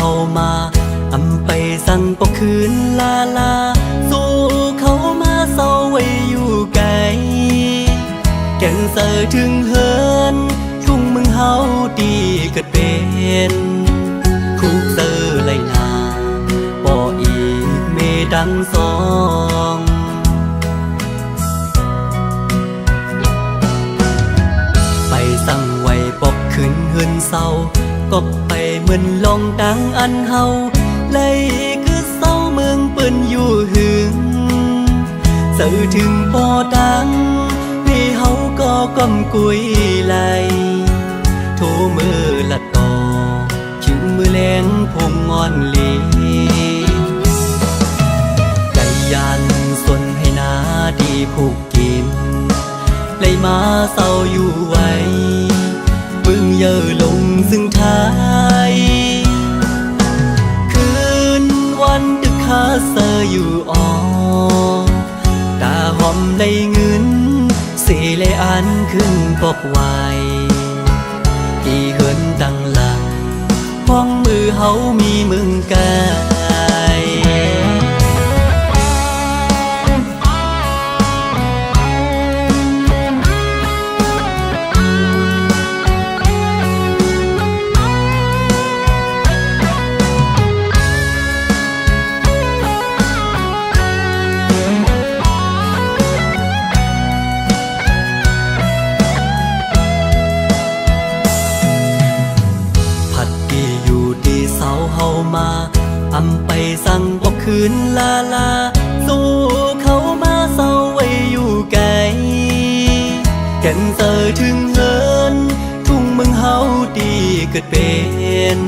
ามาอำไปสั่งปกคืนลาลาสู้เขามาเศร้าไว้อยู่ไกลแก่นเสอถึงเฮินทุ่งมึงเฮาดีเกิดเป็นคุกเสอไหลนาบ่อีกเมดังสองไปสั่งไว้ปกคืนเฮือนเศร้ากบไปเหมือนลองดังอันเฮาเลยคือเศร้าเมืองเปิ้นอยู่หึงสื่อถึงพอดังพี่เฮาก็ก้มกุยไหลโทมือละต่อชิงมือแรงพงงอนลีไก่ยันส่วนให้นาดีผูกกินเลยมาเศร้าอยู่ไว้บึงเยอะลงซึ่งท้ายคืนวันดึกคาเซออยู่อ่อตาหอมเลยเงินสีเลยอันขึ้นปกไว้ที่เหินดังหลังห้องมือเฮามีมึงกายมาอำไปสั่งบอกคืนลาลาสู้เขามาเศร้าไว้อยู่ไกลแก่นเสอถึงเฮินทุ่งมึงเฮาดีเกิดเป็น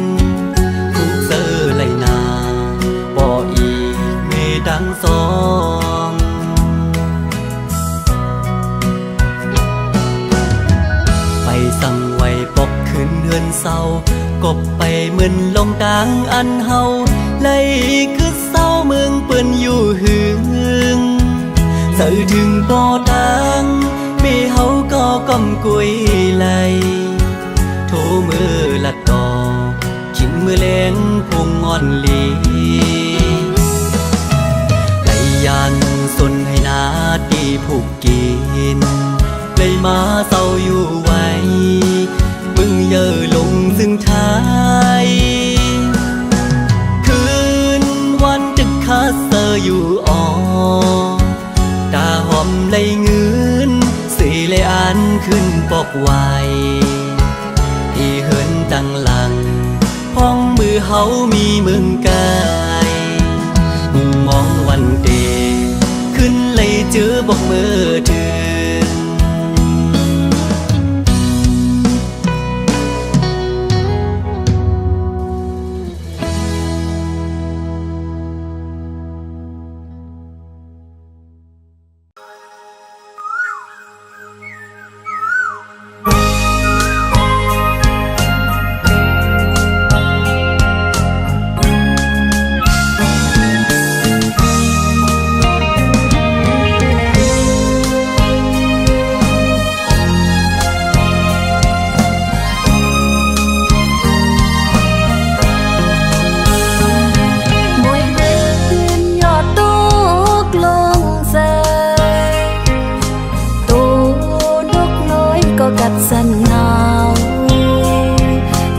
คุกเสอไหลนาบ่อีกเมดังสองไปสั่งไว้ปกคืนเฮือนเศร้ากบไปเหมือนลงดังอันเฮาเลยคือเศร้าเมืองเปิ้นอยู่หึงสื่อถึงบ่ดังมีเฮาก็ก้มกุยไหลโทมือละต่อชิงมือแรงพงงอนลีไหลยันส่วนให้นาดีผูกกินเลยมาเศร้าอยู่ไว้บึงเยอะลงซึ่งท้ายคืนวันดึกคาเซออยู่อ่อตาหอมเลยเงินสีเลยอันขึ้นปอกไว้ที่เหินดังหลังห้องมือเฮามีมึงกายมุมมองวันเดขึ้นเลยเจอบอกมือถึง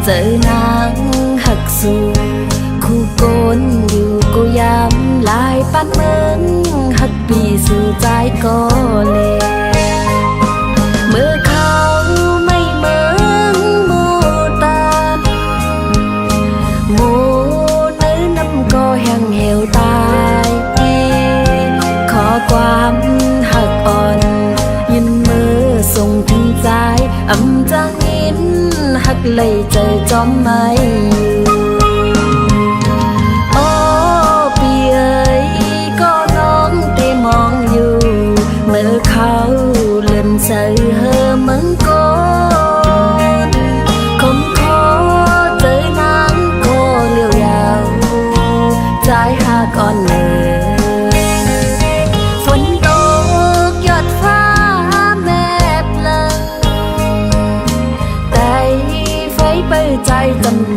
เจอนางหักสู่คู่โกนอยู่กูยามลายปันเมืองหักปีสู่ใจก็เลยเมื่อเขาไม่เมืองโมตาโมเนื้อน้ำก็แห้งเหี่ยวตายขอความหักอ่อนยินมือส่งถึงใจอำจังอินหักเลยเจอจอมไม่โอ้ปีเอ๋ยก็น้องได้มองอยู่เมื่อเขาเลื่อนใส่เฮอมังกรคมคอเจอนางก็เลี้ยวยาวใจหักอ่อนเลยฝนตกหยดฟ้าแม่เพลิงแต่ไฟเปิดใจจำ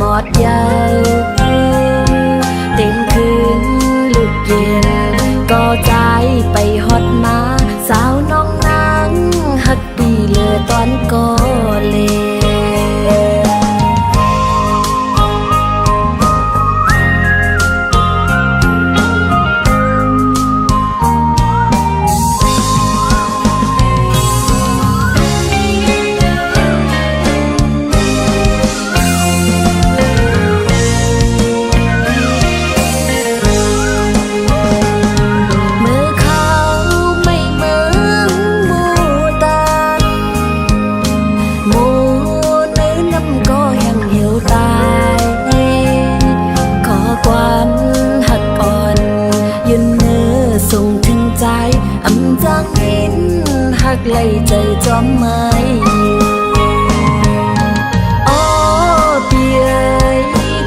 จอมไม่โอ้เปีย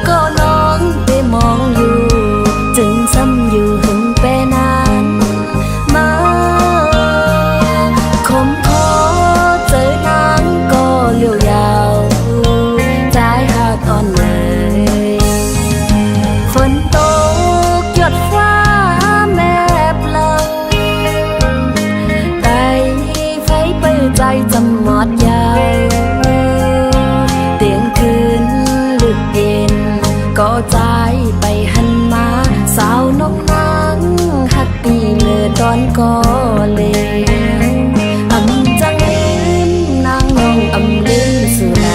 ก็น้องได้มองอยู่จึงซ้ำอยู่หึงแปนานมาคมขอเจอนางก็เลี้ยวยาวใจหากอ่อนเลยฝนตกหยดฟ้าแม่เปล่าแต่ไฟเปิดใจจำหมดยาวเตียงคืนลึกเย็นก็ใจไปหันมาสาวนกนางหักปีเลือตอนก็เลยอำจังลืมนางน้องอำลืมสุดใด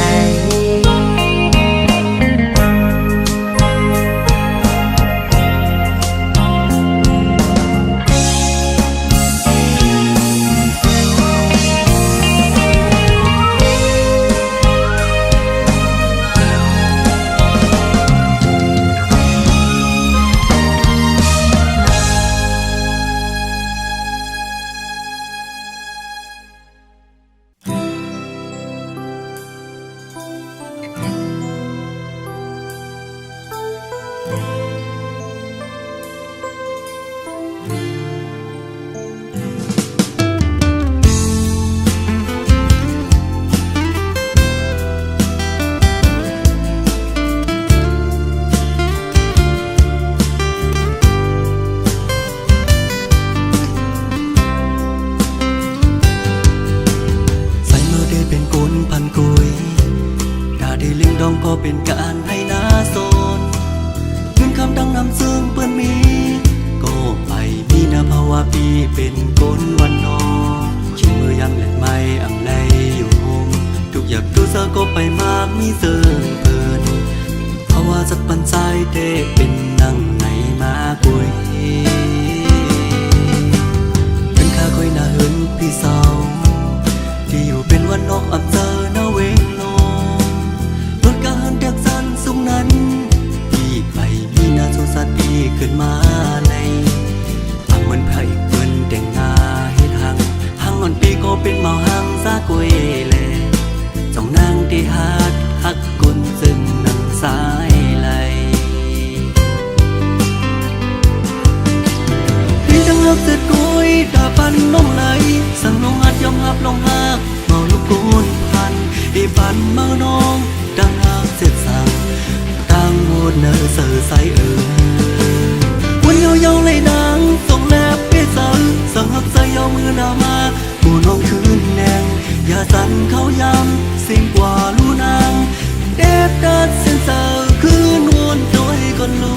ดองก็เป็นการให้นาโซนเงินคำดังนำซึ่งเปื้อนมีก็ไปมีนาภาวะปีเป็นก้นวันนอชิมมือยังเล่นไม่อำไลอยู่หงทุกอย่างดูเซอก็ไปมากมีเซิงเพิ่นภาวะสักปันใจเตเป็นนั่งไหนมากุยเป็นข้าคอยนาเหินพี่สาวที่อยู่เป็นวันนอกอำเจอนาเวงเด็กสันสูงนั้นพี่ไปมีนาโซสัตปีขึ้นมาในอังมันไผ่เปิ้นแต่งงาเฮ็ดหังอ่อนปีก็เป็นเมาหังซากวยแลจ้องนางที่ฮักกุนซึ่งนังสายไหลพี่ทั้งฮักเสร็จกุยตาปันน้องไหลสั่งน้องหัดยอมหับลงหักเมาลูกกูนพันอีปันเมาน้องดังหักเสร็จสั่งตั้งโหดเนอเสือใสวันยาวๆเลยนางส่งแนบเปเสือสั่งหักใส่ยาวมือหน้ามาผู้น้องคืนแนงอย่าสั่นเขายำสิ่งกว่าลูนางเด็บดัดเส้นเสือคืนวนโดยก่อนลู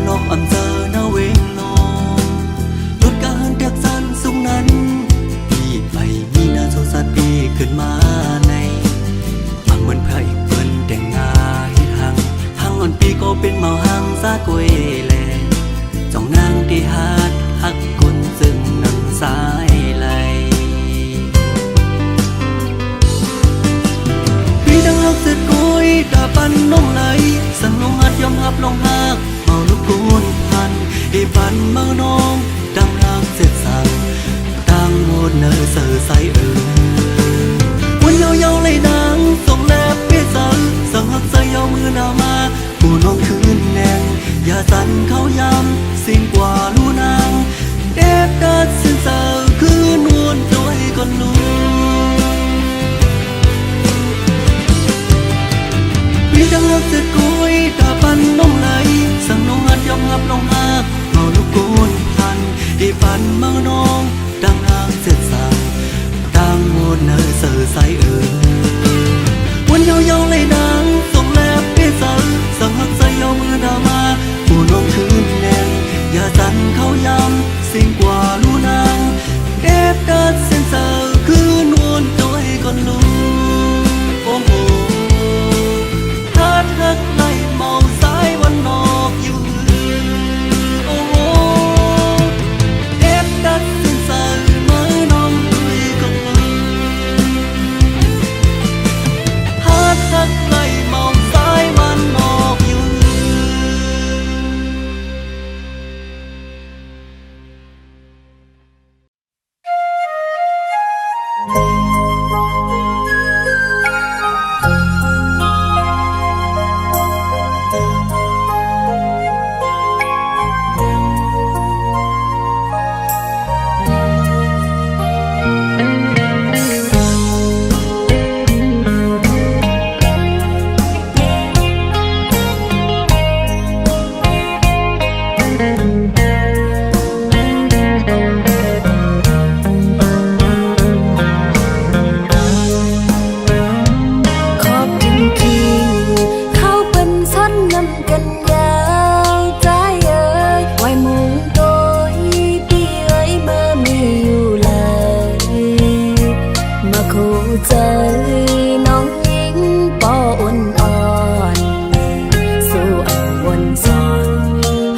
นอกอำเจอหน้าเวงนองรถการเด็กสันสูงนั้นพี่ไปมีนาโซสัตปีขึ้นมาในอังเหมือนพระอีกเปิ้นแต่งงาเฮ็ดหังอ่อนปีก็เป็นเมาหังซากวยแลจ้องนางที่ฮักกุนซึ่งนังสายไหลพี่ดังฮักเสร็จกุยตาปันน้องไหลสั่งน้องหัดยอมหับลงหักเมาลูกกูนพันอีปันเมาน้องดังรักเสร็จสั่งตั้งโหดเนอเสือใสวันยาวๆเลยนางส่งแนบเปเสือสั่งหักใส่ยาวมือหน้ามาผู้น้องคืนแนงอย่าสั่นเขายำสิ่งกว่าลูนางเด็บดัดเส้นเสือคืนวนโดยก่อนลูพี่ดังรักเสร็จกุยตาปันน้องไหลสั่งน้องหัดยอมหับลงหักเมาลูกกูนพันอีปันเมาน้องดังหักเสร็จสั่งตั้งโหดเนอเสือใสวันยาวๆเลยนางส่งแลบเปเสือสั่งหักใส่ยาวมือหน้ามาผู้น้องคืนแนง เจอน้องหญิงปออ่อนอ่อนสู่อันวนสอน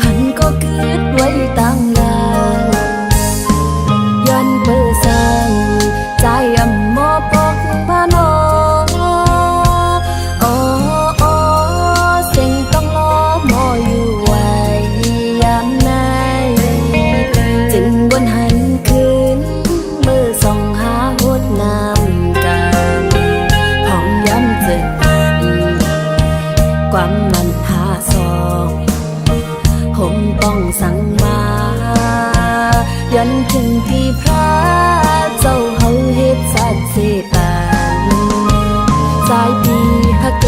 หันก็เกิดไว้ตั้งนานย้อนเปิดสังใจอ่ำมอปอกพาน้องโอ้โอ้สิ่งต้องรอมออยู่ไว้ยามไหนจึงบนหันคืนมือส่องหาหดน้ำกันห้องย้ำจึงความมันหาซองผมต้องสั่งมาย้อนถึงที่พระเจ้าเฮาเฮ็ดสัตว์สิปานสายปีฮักเก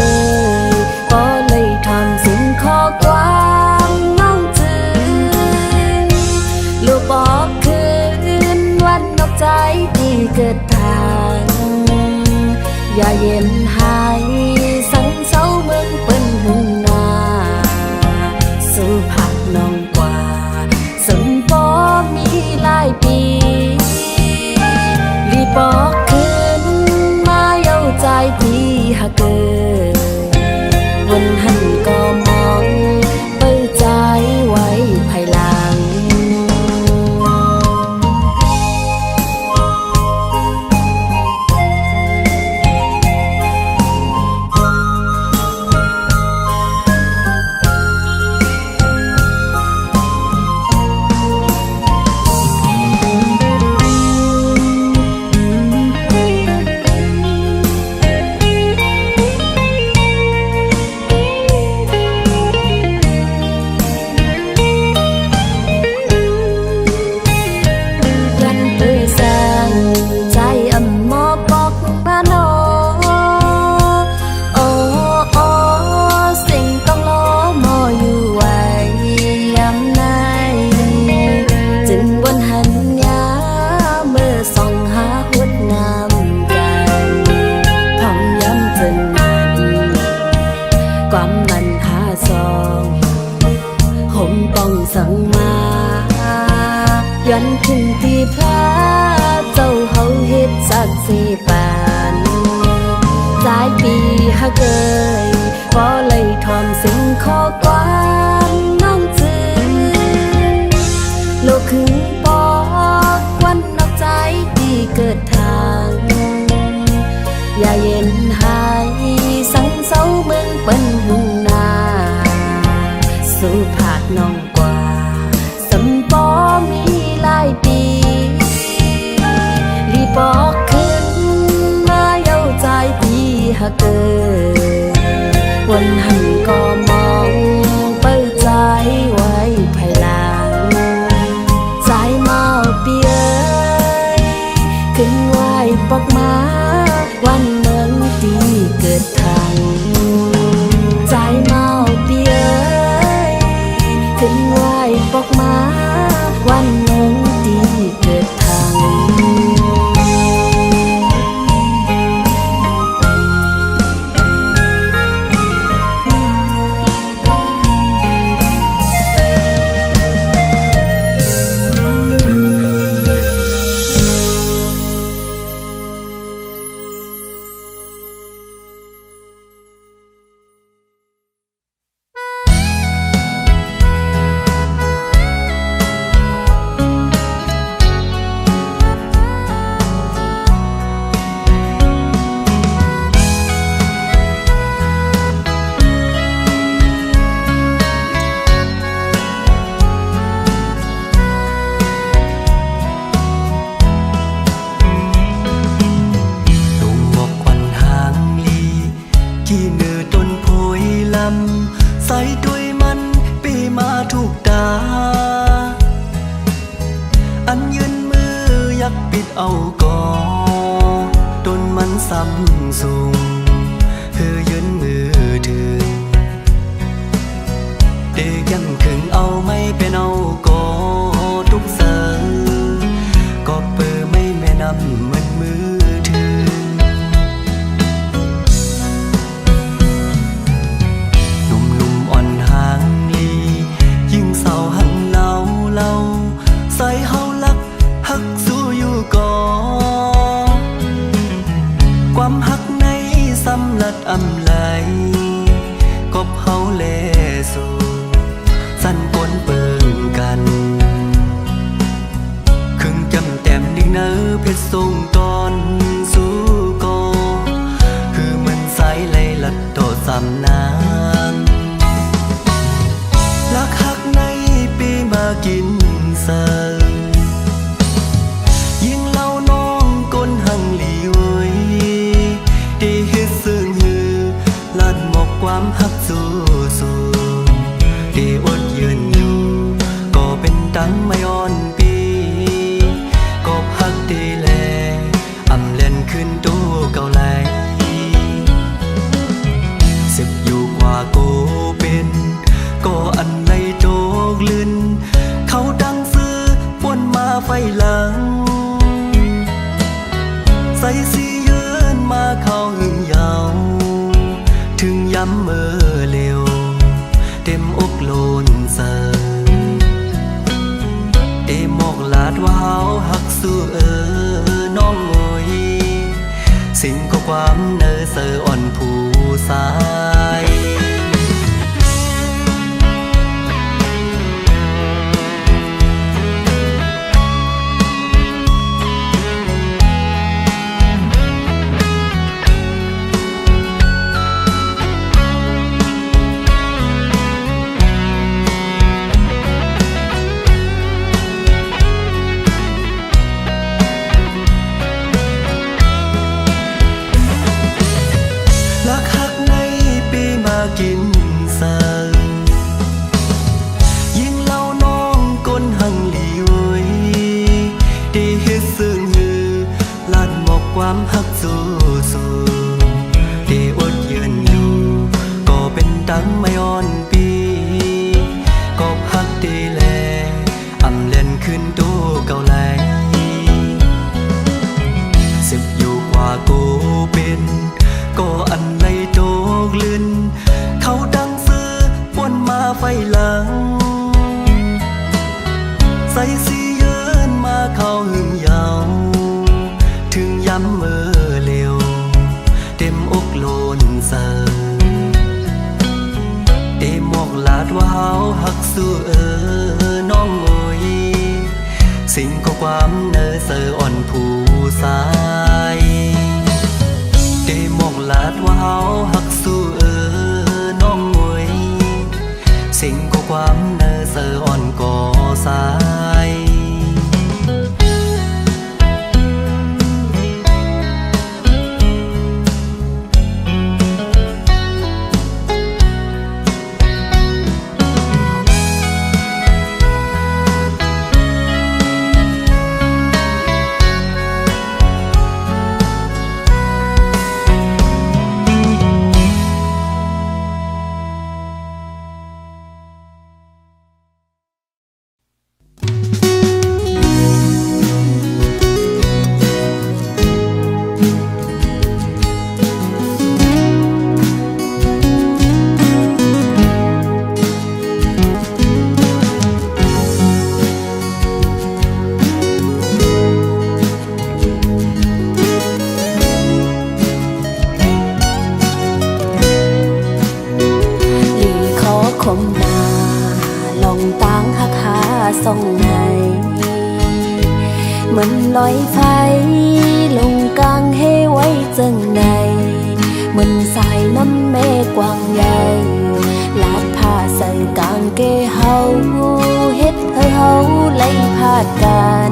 ยก็เลยทำสิ่งขอกวางน้องจืนลูกบอกคืนวันนอกใจที่เกิดทางอย่าเย็นหายสังเศร้าเมืองเปิ้นหุ่นนาสู่ผักน้องกว่าสมปอมีหลายปีรีบอกคืนมาเย้าใจที่ฮักเกยวันหันก็มองเปิดใจไว้ภายหลังความมันหาซองผมต้องสั่งมาย้อนถึงที่พระเจ้าเฮาเฮ็ดสักสิปานหลายปีฮักเกยก็เลยทอมสิ่งขอกวางน้องจืนโลกคือปอกวันนอกใจที่เกิดทางอย่าเย็นหายสังเศร้าเมืองเปิ้นหุ่นนาสู่ภาคน้องกว่าสมปอมีหลายปีรีบอกคืนมาเย้าใจที่ฮักเกยวันหันก็มองเปิดใจไว้ภายหลังใจเมาเปียขึ้นไหวปอกมาวันเมืองที่เกิดทางใจเมาเปียขึ้นไหวปอกมาวันเมืองที่เกิดทางใส่ด้วยมันปีมาทุกตาอันยืนมืออยากปิดเอาก่อต้นมันซ้ำสูงเพื่อยืนมือถึงเด็กยังขึงเอาไม่เป็นเอาก่อทุกเสือก็เปิดไม่แม่นำเหมือนมือถึงเศร้าหันเล่าใส่เฮาลักหักสู้อยู่ก่อน ความหักในสำลัดอำไหลกบเฮาแลสู่สั้นปนเปิงกันครึ่งจำแต้มดิ่งเนอเพชรส่งก่อนสู่กอคือมันสายไหลลัดโตสำนางลักหักในปีมากินเสิร์ยิ่งเล่าน้องก้นหังหลีไว้ได้เฮ็ดซึ่งหือลัดหมกความหักสู้สู้ได้อดยืนอยู่ก็เป็นตังไม่อ่อนปีก็พักดีแลอำเล่นขึ้นตู้เก่าไหลสิบอยู่กว่าโกเป็นก็อันในโจกลืนเขาดังซื้อป่นมาไฟหลังใส่สียืนมาเข้าหึงยาวถึงย้ำเมื่อเร็วเต็มอกโลนเสิเต็มหมอกลาดว่าเฮาหักสู้น้องโอยสิ่งก็ความเนอเสออ่อนผู้สายกินเสิร์ยิ่งเล่าน้องก้นหังหลีไว้ได้เฮ็ดซึ่งหือลัดหมกความหักสู้สู้ได้อดยืนอยู่ก็เป็นตังไม่อ่อนปีก็พักดีแลอำเล่นขึ้นตู้เก่าไหลสิบอยู่กว่ากูเป็นก็อันในโจกลืนเขาดังซื้อป่นมาไฟหลังใส่สียืนมาเข้าหึงยาวถึงย้ำเมื่อเร็วเต็มอกโลนเสิเต็มหมอกลาดว่าเฮาหักสู้น้องโอยสิ่งก็ความเนอเสออ่อนผู้สายเต็มหมอกลาดว่าเฮาหักสู้น้องโอยสิ่งก็ความเนอเสออ่อนก่อสายคมหน้าลองตั้งหักหาส่องไหนเหมือนลอยไฟลงกลางเฮไว้จังในเหมือนสายน้ำเมฆกว้างใหญ่ลาดผ้าใส่กางเกเฮาเฮ็ดให้เฮาไล่พาดกัน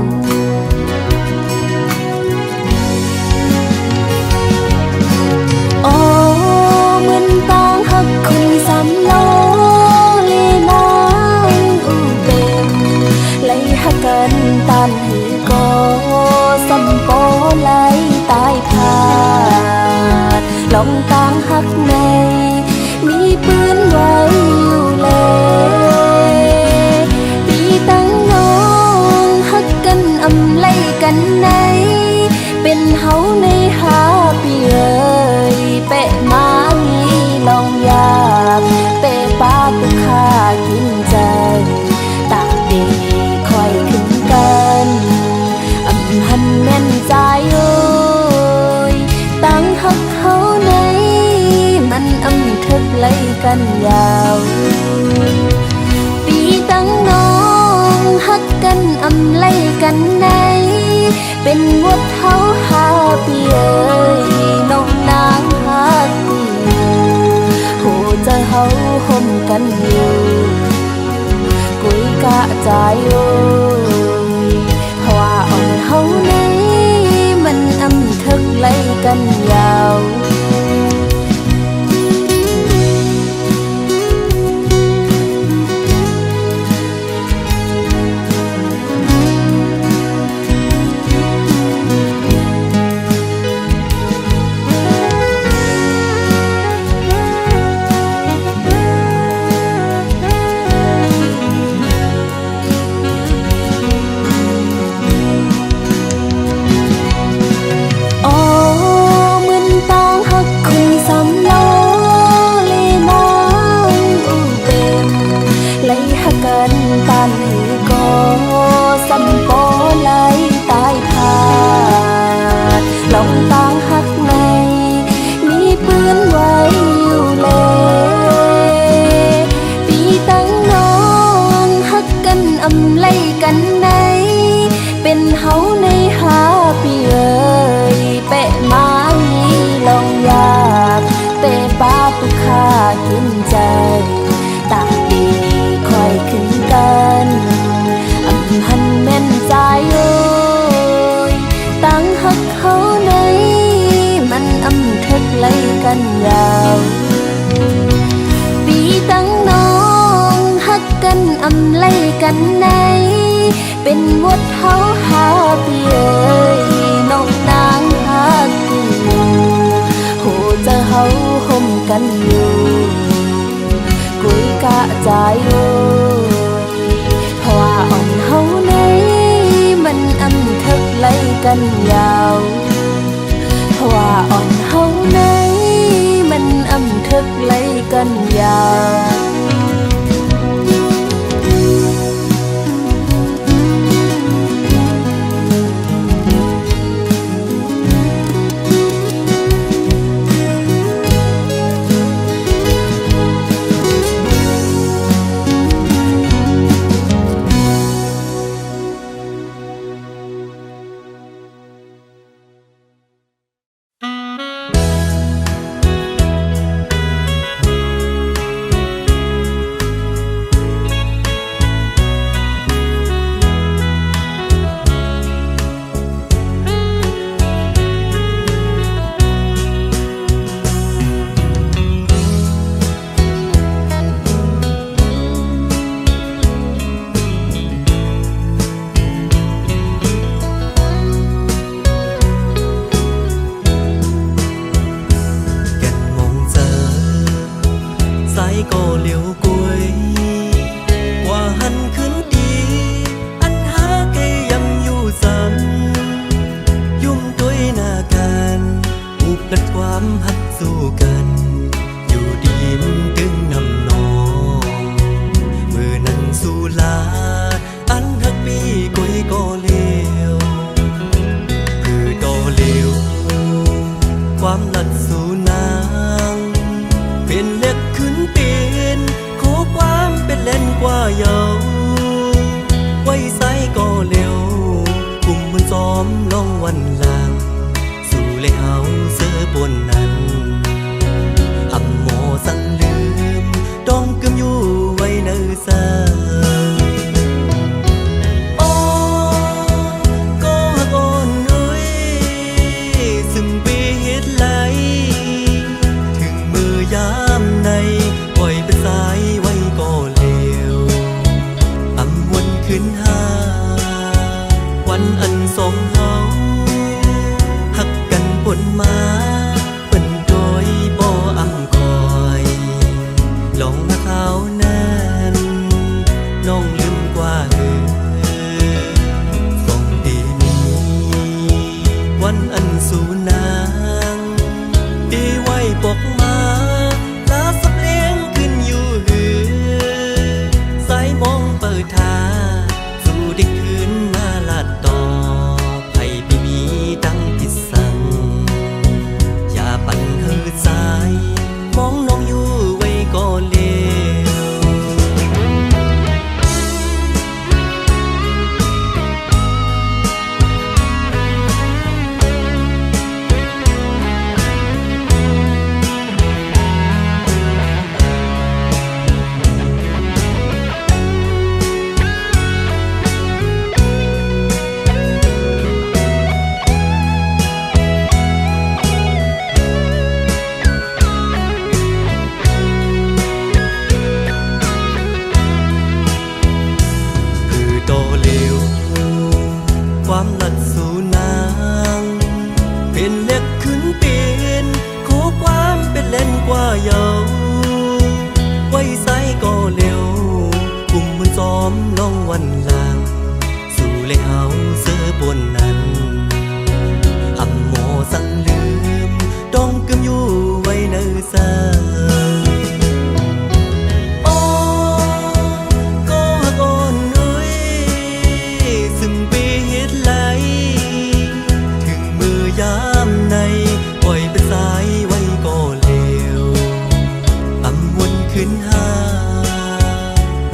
โอ้เหมือนตั้งหักคุณสำล้อกันตันหือก็สัมปอไหลตายพาดลองตางหักในมีปืนไว้อยู่แลปีตั้งน้องหักกันอำไลกันในเป็นเฮาในหาปีเอ่ยเปะมามีลองยากเปะปาตุคากินใจตากเดคอยขึ้นกันอำหันแม่นใจเอ้ยตั้งหั กันยาวปีตั้งน้องฮักกันอำไลกันในเป็นวดเฮาหาปีเอ้ยน้องนางฮักอยู่โหจะเฮาห่มกันอยู่กุยกะใจโอ้ยว่าอ่อนเฮาในมันอำทึกไล่กันยาวกินใจตาดีคอยขึ้นกันอำหันแม่นใจโอ้ยตั้งหักเขาในมันอำทึกไล่กันยาวปีตั้งน้องหักกันอำไล่กันในเป็นวดเฮาหาปีเอ้ยน้องนางฮักอยู่โหจะเฮาห่มกันอยู่กุยกะใจโอ้ยเพราะว่าอ่อนเฮาในมันอำทึกไล่กันยาวเพราะว่าอ่อนเฮาในมันอำทึกไล่กันยาวก็เลี้ยวกล้วยว่าหันขึ้นดีอันหาไกยำอยู่ซ้ำยุ่มด้วยหน้ากันผูกลัดความหักสู้กันอยู่ดีมดึงนำนองมือนั้นสู้ลาอันหักปีกล้วยก็เลี้ยวคือก็เลี้ยวความลัดสู่นางเป็นเล็กขึ้นเปลี่ยนขอความเป็นเล่นกว่าเยาไว้ใส่ก็เร็วกลุ่มมันซ้อมลองวันหลังสู่เลยเอาเสื้อบนนั้นอำโมสั่งลืมต้องกึมอยู่ไว้เนื้อซาโอ้ก็ฮักอ่อนเอ้ยซึ่งปีเหตุไหล วันหลังสู่เลยเฮาเสือบนนั้นอำโมสั่งลืมต้องกึมอยู่ไว้ในซาโอ้ก็ฮักอ่อนเอ้ยซึ่งปีเฮ็ดไหลถึงมือยามในปล่อยเป็นสายไว้ก็เลวอำวนขึ้นหา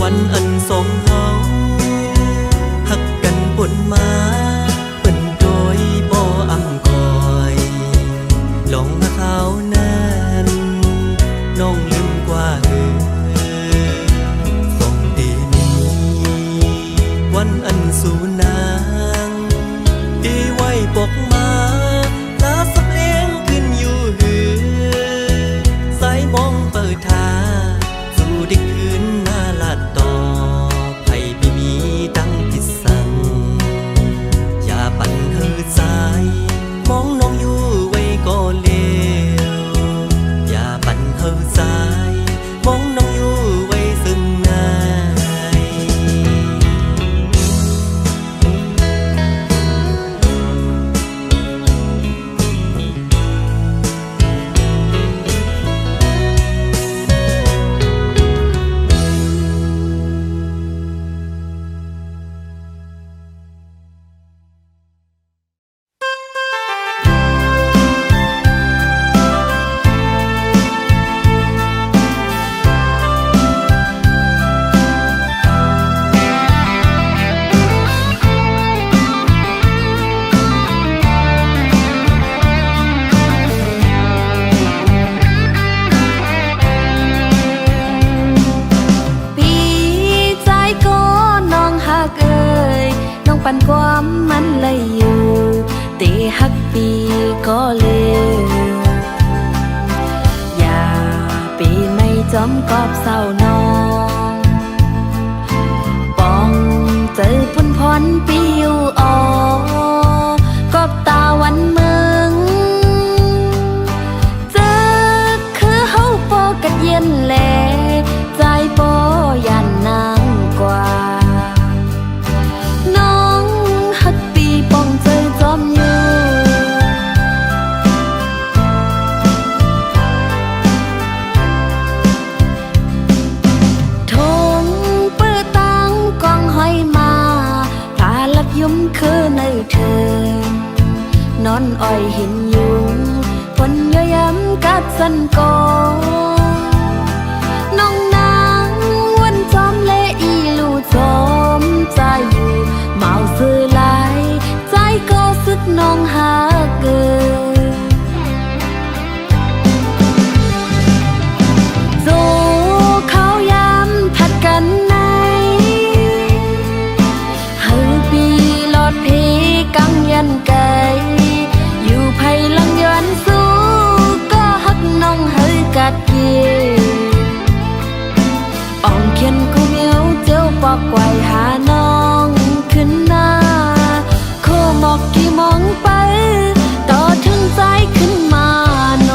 วันอันสองเฮาหักกันบนมาเป็นโดยบ่อำคอยลองมาเขานั้นน้องลืมกว่าส่งดีนี้วันอันสูนางดีไว้ปกมาลาสับเลี้ยงขึ้นอยู่หือสายมองเปิดทาสู่ได้คืนหน้าลาดต่อไผไม่มีดังที่สั่งอย่าปั่นเฮือสายมองน้องอยู่ไว้ก็เลวอย่าปั่นเฮือสายมองน้องอยู่ไว้ซึ่งหน้าปันความมันเลยอยู่ตีฮักปีก็เลยอย่าปีไม่จอมกอบเศร้าน้องปองเจอพุ่นพรปีอยู่ออกอบตาวันเมืองเจอคือเฮาปอกัดเย็นแลใจปอยันนางกว่าคือในเธอนอนอ้อยเห็นยุงฝนเยอะย้ำกัดสันกอน้องนางวันจอมเละอีลูจอมใจอยู่เมาซื้อลายใจก็สึกน้องหาเกินโซเขาย้ำผัดกันในกังยันไกอยู่ไผ่ลังย้อนสู้ก็ฮักน้องเฮยกัดเกียอ่องเขียนกูเหนียวเจ้าปอกไว้หาน้องขึ้นหน้าโคหมอกกี่มองไปต่อถึงใจขึ้นมาน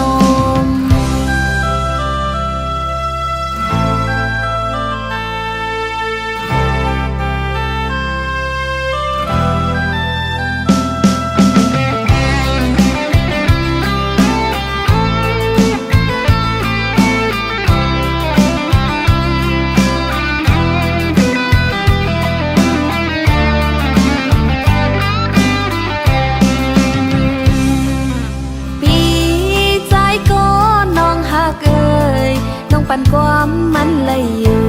มปันความมันเลยอยู่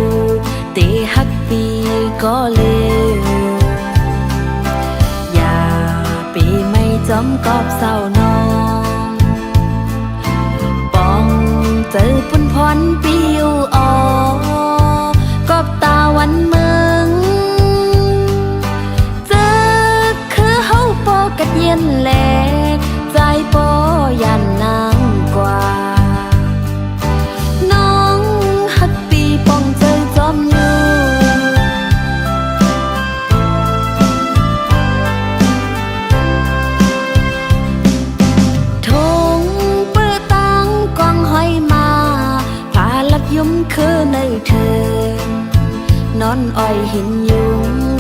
ตีฮักปีก็เลยอย่าปีไม่จอมกอบเศร้าน้องปองเจอพุ่นพรปีอยู่ออกอบตาวันเมืองเจอคือเฮาปอกัดเย็นแลใจปอยันนางกว่าคือในเธอนอนอ้อยเห็นยุง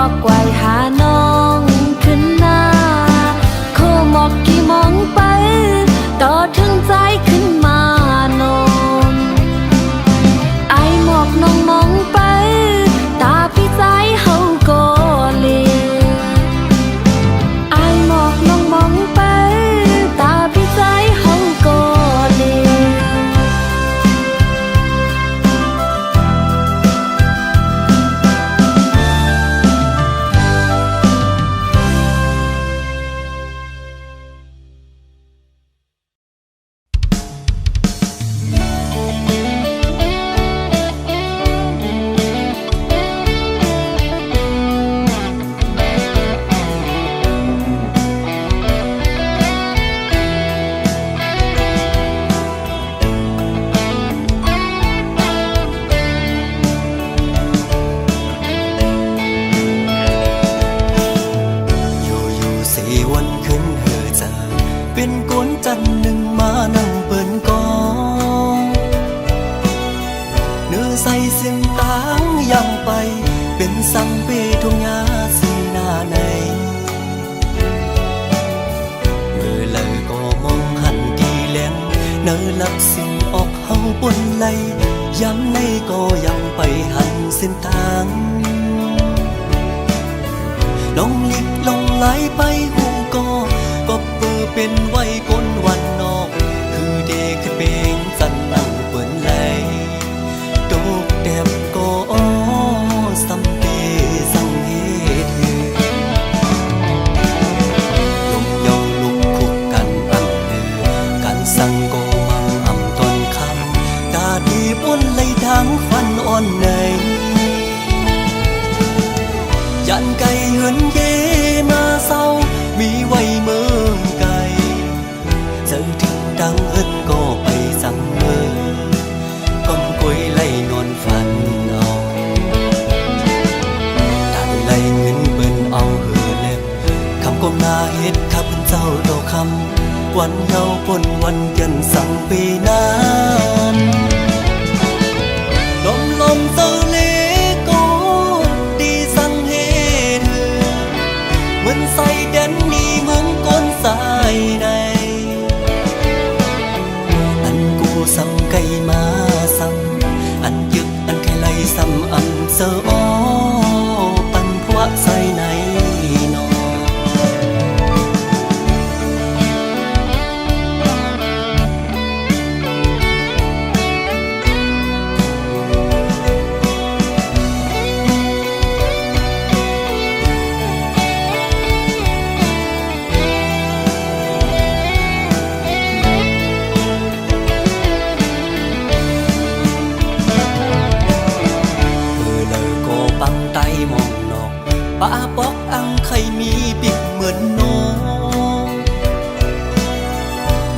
อกไว้หาน้องขึ้นหน้าโคหมอกกี่มองไปต่อถึงใจขึ้นมานอนไอหมอกน้องมองไปตาพี่ใจเฮาก็เลไอหมอกน้องมองไปตาพี่ใจเฮาก็เล สังเวทุงยาสีหน้าในเมื่อเลยก็มองหันดีแลงเนอลับสิ่งออกเฮาบนไหลย้ำในก็ยังไปหันเส้นทางลงลิบลงไหลไปหูก็เปิดเป็นไว้ก้นวันนอกคือเด็กขึ้นเบงจันนั่งเปิ้นไหลตกแดบก็สัมเปสังเหตุลมเยาลุกคุกกันอันเดือกันสั่งก็มังอำตนคำตาดีบนไหลทางฟันอ่อนในยันไก่เหินเยมาเศร้ามีไว้เมืองไกลเจอถึงดังเอิ้นก็ไปสั่งเมือก้มกวยไล่นอนฝันเอาได้ไล่เงินเปิ้นเอาเหือเล็บคำก้มหน้าเฮ็ดข้าเป็นเจ้าดอกคำวันเยาปนวันเย็นสั่งปีนั้นลมเศร้าเลก็ดีสั่งเหตุเหมือนใส่แดนนี้เมืองก้นสายใดอันกูซ้ำไก่มาซ้ำอันยึกอันไข่ไหลซ้ำอันเสืออ้อปันพวกใส่ในนอไตมองนอกป้าปอกอังไข่มีปิกเหมือนน้อง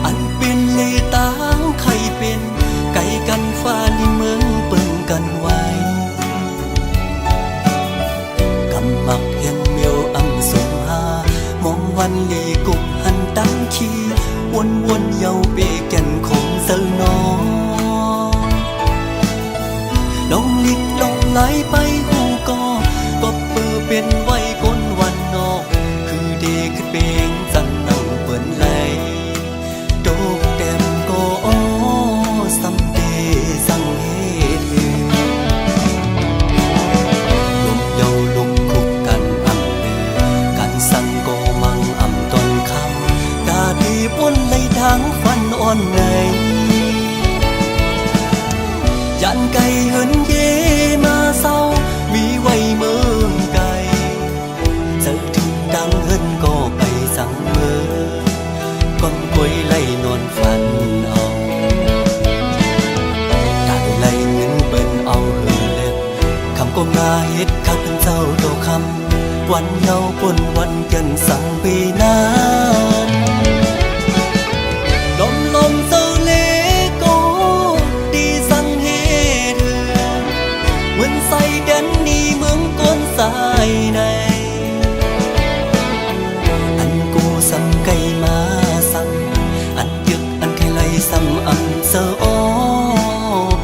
อันเป็นเลตางไข่เป็นไก่กันฟ้าลิเมืองเปิ่งกันไว้กำมักเห็นเมียวอำสมหามองวันลีกุกหันตั้งขี้วนเยาเปแก่นคงเซลนอลงลิกลงไหลไปหูก็เปิดเป็นไว้ก้นวันนอกคือเด็กขึ้นเบงจันนั่งเปิ้นไหลโดกแดมก็สัมเปสังเหตุลมเยาลุกคุกกันอังเดือกันสั่งก็มังอำตนคำตาดีบนไหลทางฟันอ่อนในยันไก่เหินเยมาเศร้ามีไว้เมืองไกลเจอถึงดังเหินก็ไปสั่งเมือก้มกวยไล่นอนฝันเอาได้ไล่เงินเปิ้นเอาเหือเล็บคำก้มหน้าเฮ็ดข้าเป็นเจ้าโตคำวันเยาปนวันเกินสั่งปีนั้นลมเศร้าเลก็ดีสั่งเหตุเหมือนใส่แดนนี้เมืองก้นสายในอันกูซ้ำไก่มาซ้ำอันยึกอันไข่ไหลซ้ำอันเสืออ้อ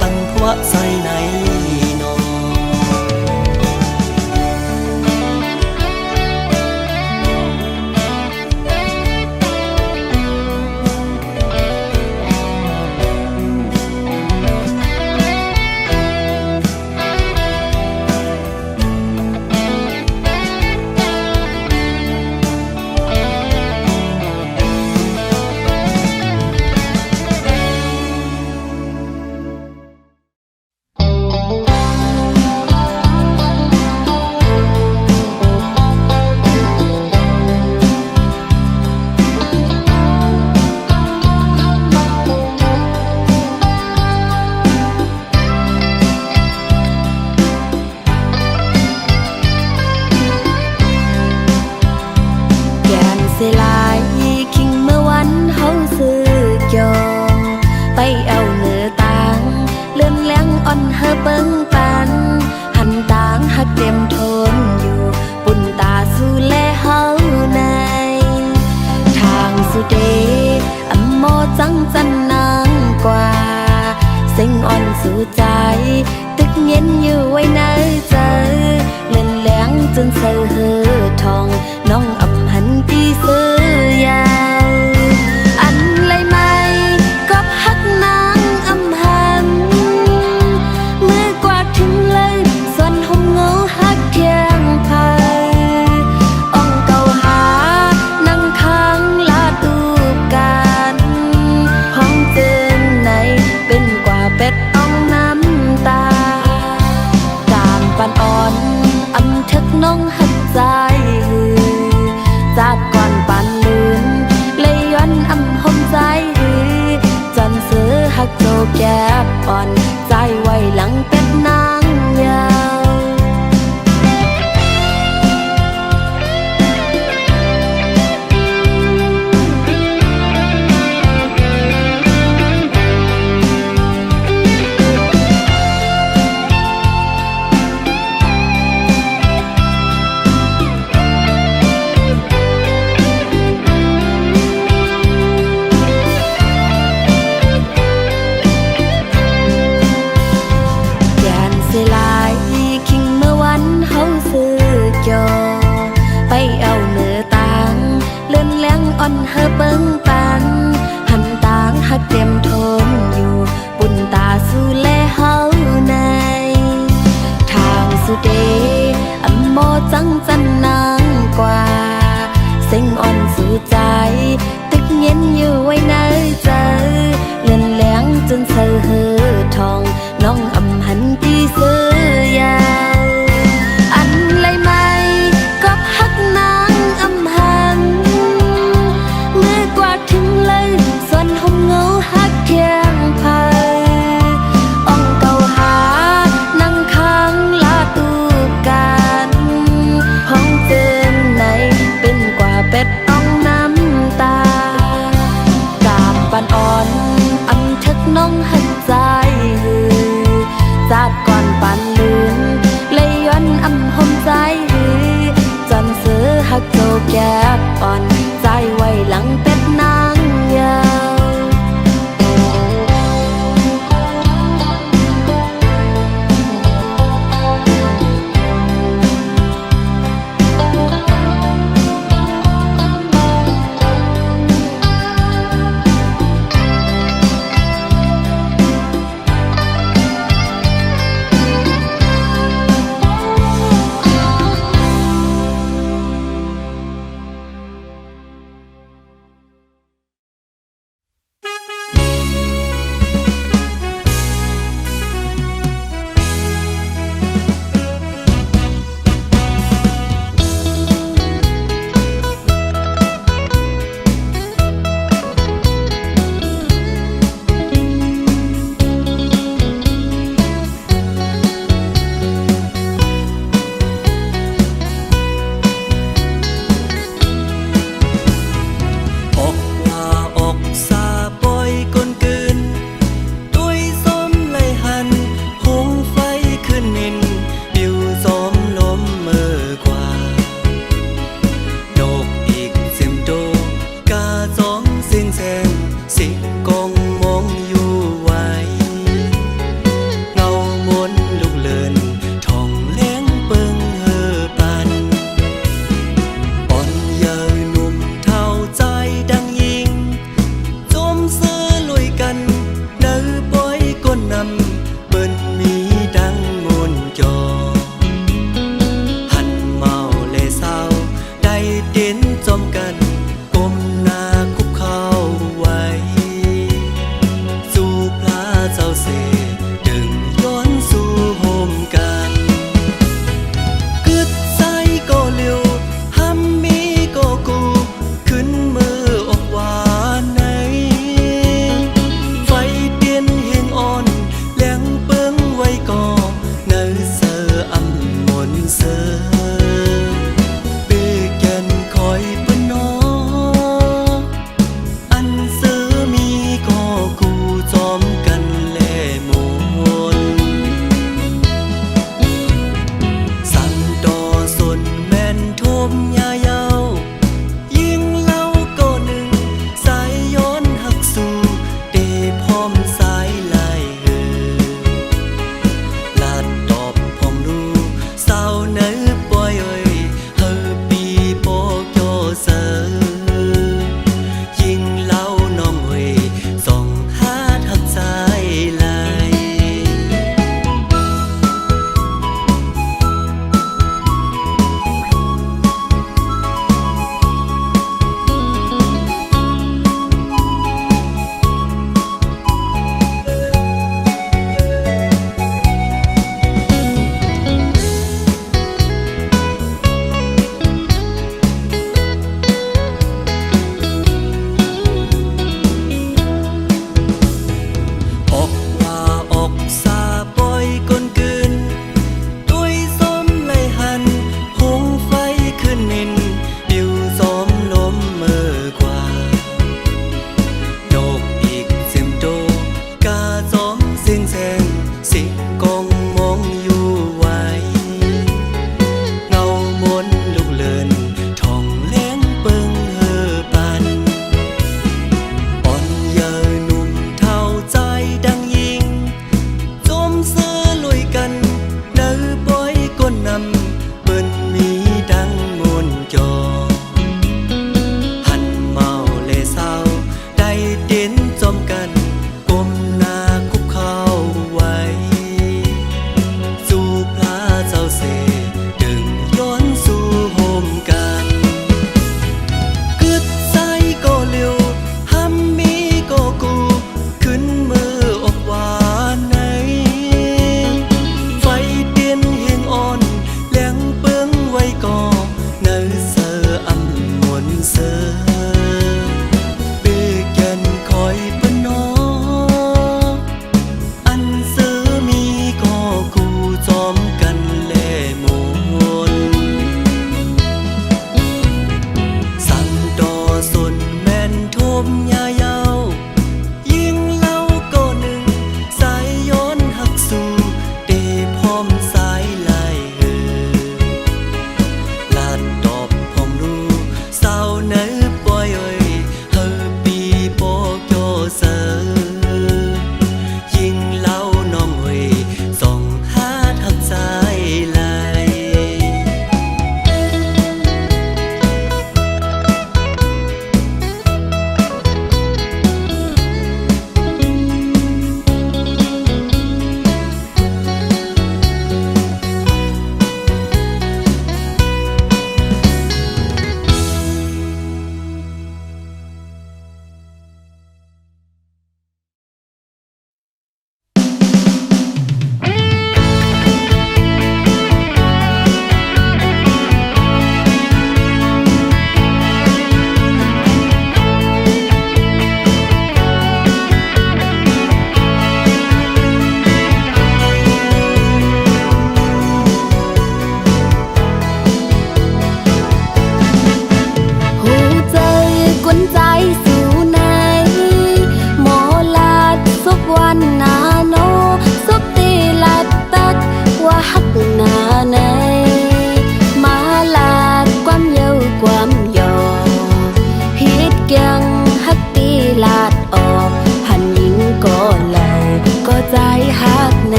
ปันพวกใส่ในนอ เบิ่งปันหันต่างหักเต็มทนอยู่ปุ่นตาสู่แลเฮาในทางสุเดอัมโมจังจันนางกว่าเส้งอ่อนสู่ใจตึกเย็นอยู่ไว้ในใจเล่นแหลงจนเสือเหือทองน้องอับหันปีเสือยาวอันไรไม่ก็ฮักนางอำหันมือกวาดถึงเลยส่วนหงเงาฮักเทียงพายอ่องเก่าหานั่งค้างลาดูกันห้องเจินในเป็นกว่าเป็ดอ่องน้ำตาการปันอ่อนอำทึกน้องหักใจจากก่อนปานลืนเลยย้อนอำหอมใจจนเสือหักโจแก็บอ่อนใจไว้หลังเป็ดนางยาวลายคิงเมื่อวันเฮาซื้อจอไปเอาเนื้อต่างเลื่อนแรงอ่อนเฮอเบิ่งปันหันต่างหักเต็มทนอยู่ปุ่นตาสู่แลเฮาในทางสุเดอัมโมจังจันนางกว่าเส้งอ่อนสู่ใจตึกเย็นอยู่ไว้ในใจเลื่อนแรงจนเสือเหือทองน้องอำหันปีเสือยาวอันไรไม่ก็ฮักนางอำหันมือ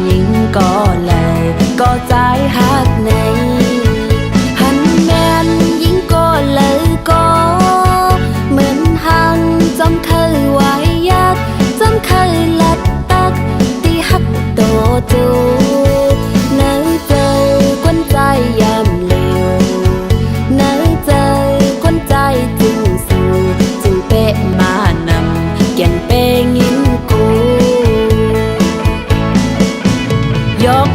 หญิงก็เลยก็ใจหักในหันแม่นหญิงก็เลยก็เหมือนหังจำเคยไว้ยักจำเคยลัดตักที่หักโตจูเนื้อเจอกวนใจยามเหลวเนื้อเจอกวนใจจึงสู่จึงเปะมานำแก่นเปงินกูยก